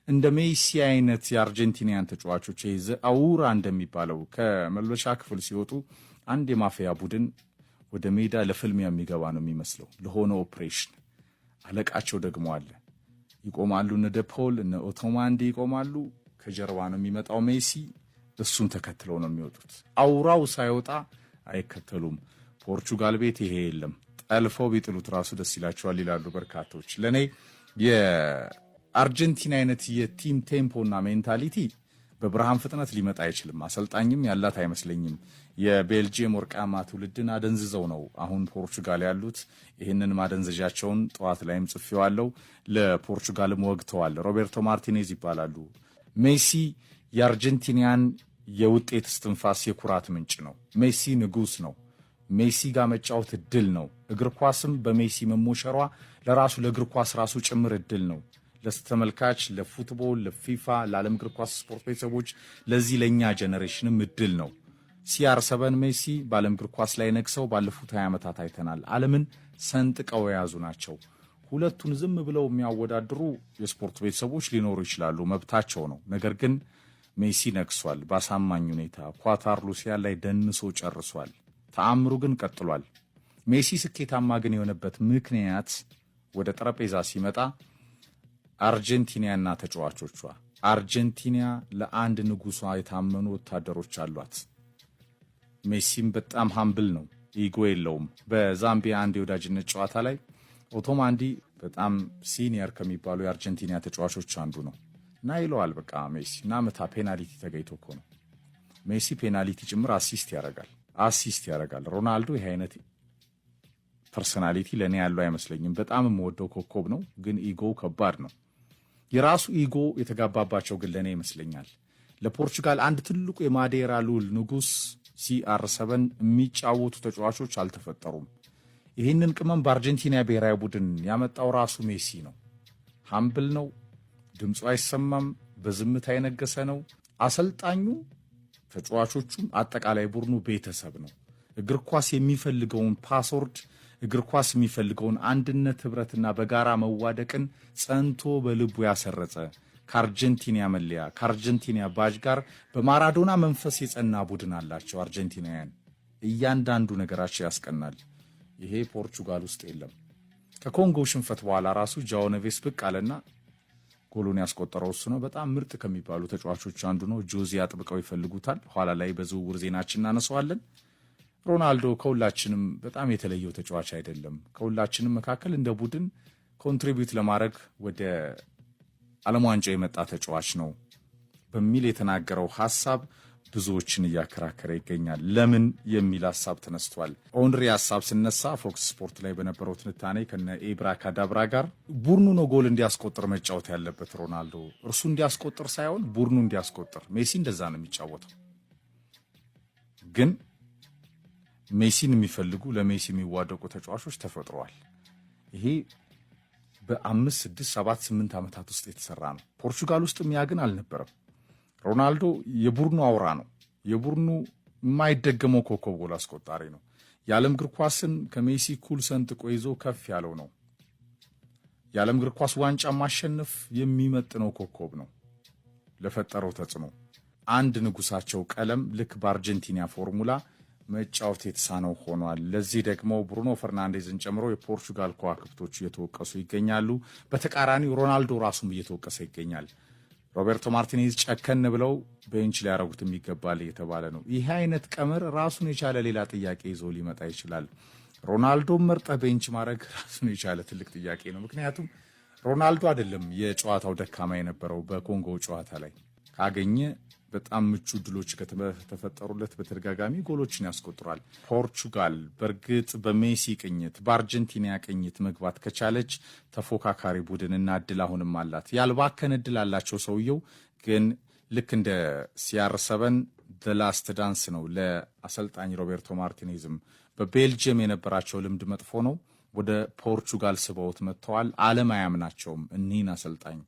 እንደ ሜሲ አይነት የአርጀንቲናን ተጫዋቾች አውራ እንደሚባለው ከመልበሻ ክፍል ሲወጡ አንድ የማፊያ ቡድን ወደ ሜዳ ለፍልሚያ የሚገባ ነው የሚመስለው ለሆነ ኦፕሬሽን። አለቃቸው ደግሞ አለ። ይቆማሉ፣ እነ ደፖል እነ ኦቶማንዲ ይቆማሉ። ከጀርባ ነው የሚመጣው ሜሲ፣ እሱን ተከትለው ነው የሚወጡት። አውራው ሳይወጣ አይከተሉም። ፖርቹጋል ቤት ይሄ የለም። ጠልፈው ቢጥሉት ራሱ ደስ ይላቸዋል ይላሉ በርካቶች። ለኔ የአርጀንቲና አይነት የቲም ቴምፖና ሜንታሊቲ በብርሃን ፍጥነት ሊመጣ አይችልም። አሰልጣኝም ያላት አይመስለኝም። የቤልጂየም ወርቃማ ትውልድን አደንዝዘው ነው አሁን ፖርቹጋል ያሉት። ይህንን ማደንዘዣቸውን ጠዋት ላይም ጽፌዋለሁ። ለፖርቹጋልም ወግተዋል። ሮቤርቶ ማርቲኔዝ ይባላሉ። ሜሲ የአርጀንቲናን የውጤት እስትንፋስ የኩራት ምንጭ ነው። ሜሲ ንጉስ ነው። ሜሲ ጋር መጫወት እድል ነው። እግር ኳስም በሜሲ መሞሸሯ ለራሱ ለእግር ኳስ ራሱ ጭምር እድል ነው። ለተመልካች፣ ለፉትቦል፣ ለፊፋ፣ ለዓለም እግር ኳስ ስፖርት ቤተሰቦች፣ ለዚህ ለኛ ጄኔሬሽንም እድል ነው። CR7 ሜሲ በዓለም እግር ኳስ ላይ ነግሰው ባለፉት 20 ዓመታት አይተናል። ዓለምን ሰንጥቀው የያዙ ናቸው። ሁለቱን ዝም ብለው የሚያወዳድሩ የስፖርት ቤተሰቦች ሊኖሩ ይችላሉ፣ መብታቸው ነው። ነገር ግን ሜሲ ነግሷል በአሳማኝ ሁኔታ። ኳታር ሉሲያ ላይ ደንሶ ጨርሷል። ተአምሩ ግን ቀጥሏል። ሜሲ ስኬታማ ግን የሆነበት ምክንያት ወደ ጠረጴዛ ሲመጣ አርጀንቲናና ተጫዋቾቿ። አርጀንቲና ለአንድ ንጉሷ የታመኑ ወታደሮች አሏት። ሜሲም በጣም ሃምብል ነው፣ ኢጎ የለውም። በዛምቢያ አንድ የወዳጅነት ጨዋታ ላይ ኦቶማንዲ በጣም ሲኒየር ከሚባሉ የአርጀንቲና ተጫዋቾች አንዱ ነው እና ይለዋል በቃ ሜሲ እና መታ ፔናልቲ ተገይቶ እኮ ነው። ሜሲ ፔናልቲ ጭምር አሲስት ያደርጋል። ሮናልዶ ይሄ አይነት ፐርሰናሊቲ ለኔ ያለው አይመስለኝም። በጣም የምወደው ኮከብ ነው፣ ግን ኢጎ ከባድ ነው። የራሱ ኢጎ የተጋባባቸው ግን ለኔ ይመስለኛል። ለፖርቹጋል አንድ ትልቁ የማዴራ ሉል ንጉስ CR7 የሚጫወቱ ተጫዋቾች አልተፈጠሩም። ይህንን ቅመም በአርጀንቲና ብሔራዊ ቡድን ያመጣው ራሱ ሜሲ ነው። ሃምብል ነው፣ ድምፁ አይሰማም፣ በዝምታ የነገሰ ነው። አሰልጣኙ፣ ተጫዋቾቹም አጠቃላይ ቡድኑ ቤተሰብ ነው። እግር ኳስ የሚፈልገውን ፓስወርድ፣ እግር ኳስ የሚፈልገውን አንድነት፣ ህብረትና በጋራ መዋደቅን ጸንቶ በልቡ ያሰረጸ ከአርጀንቲና መለያ ከአርጀንቲና ባጅ ጋር በማራዶና መንፈስ የጸና ቡድን አላቸው አርጀንቲናውያን። እያንዳንዱ ነገራቸው ያስቀናል። ይሄ ፖርቹጋል ውስጥ የለም። ከኮንጎ ሽንፈት በኋላ ራሱ ጃኦ ኔቬስ ብቅ አለና ጎሉን ያስቆጠረው እሱ ነው። በጣም ምርጥ ከሚባሉ ተጫዋቾች አንዱ ነው። ጆዚ አጥብቀው ይፈልጉታል። ኋላ ላይ በዝውውር ዜናችን እናነሳዋለን። ሮናልዶ ከሁላችንም በጣም የተለየው ተጫዋች አይደለም። ከሁላችንም መካከል እንደ ቡድን ኮንትሪቢዩት ለማድረግ ወደ ዓለም ዋንጫ የመጣ ተጫዋች ነው በሚል የተናገረው ሐሳብ ብዙዎችን እያከራከረ ይገኛል። ለምን የሚል ሐሳብ ተነስቷል። ኦንሪ ሐሳብ ሲነሳ ፎክስ ስፖርት ላይ በነበረው ትንታኔ ከነ ኤብራ ካዳብራ ጋር ቡድኑ ነው ጎል እንዲያስቆጥር መጫወት ያለበት ሮናልዶ፣ እርሱ እንዲያስቆጥር ሳይሆን ቡድኑ እንዲያስቆጥር። ሜሲ እንደዛ ነው የሚጫወተው። ግን ሜሲን የሚፈልጉ ለሜሲ የሚዋደቁ ተጫዋቾች ተፈጥረዋል። ይሄ በ5 6 7 8 ዓመታት ውስጥ የተሰራ ነው። ፖርቹጋል ውስጥ የሚያግን አልነበረም። ሮናልዶ የቡድኑ አውራ ነው። የቡድኑ የማይደገመው ኮከብ ጎል አስቆጣሪ ነው። የዓለም እግር ኳስን ከሜሲ ኩል ሰንጥቆ ይዞ ከፍ ያለው ነው። የዓለም እግር ኳስ ዋንጫ ማሸነፍ የሚመጥነው ኮከብ ነው። ለፈጠረው ተጽዕኖ አንድ ንጉሳቸው ቀለም ልክ በአርጀንቲና ፎርሙላ መጫወት የተሳነው ሆኗል። ለዚህ ደግሞ ብሩኖ ፈርናንዴዝን ጨምሮ የፖርቹጋል ከዋክብቶች እየተወቀሱ ይገኛሉ። በተቃራኒው ሮናልዶ ራሱም እየተወቀሰ ይገኛል። ሮቤርቶ ማርቲኔዝ ጨከን ብለው ቤንች ሊያረጉት የሚገባል እየተባለ ነው። ይህ አይነት ቀመር ራሱን የቻለ ሌላ ጥያቄ ይዞ ሊመጣ ይችላል። ሮናልዶ መርጠ ቤንች ማድረግ ራሱን የቻለ ትልቅ ጥያቄ ነው። ምክንያቱም ሮናልዶ አይደለም የጨዋታው ደካማ የነበረው። በኮንጎ ጨዋታ ላይ ካገኘ በጣም ምቹ ድሎች ከተፈጠሩለት በተደጋጋሚ ጎሎችን ያስቆጥራል። ፖርቹጋል በእርግጥ በሜሲ ቅኝት በአርጀንቲና ቅኝት መግባት ከቻለች ተፎካካሪ ቡድንና እድል አሁንም አላት። ያልባከነ እድል አላቸው። ሰውየው ግን ልክ እንደ CR7 ላስት ዳንስ ነው ለአሰልጣኝ ሮቤርቶ ማርቲኔዝም። በቤልጅየም የነበራቸው ልምድ መጥፎ ነው። ወደ ፖርቹጋል ስበውት መጥተዋል። ዓለም አያምናቸውም እኒህን አሰልጣኝ።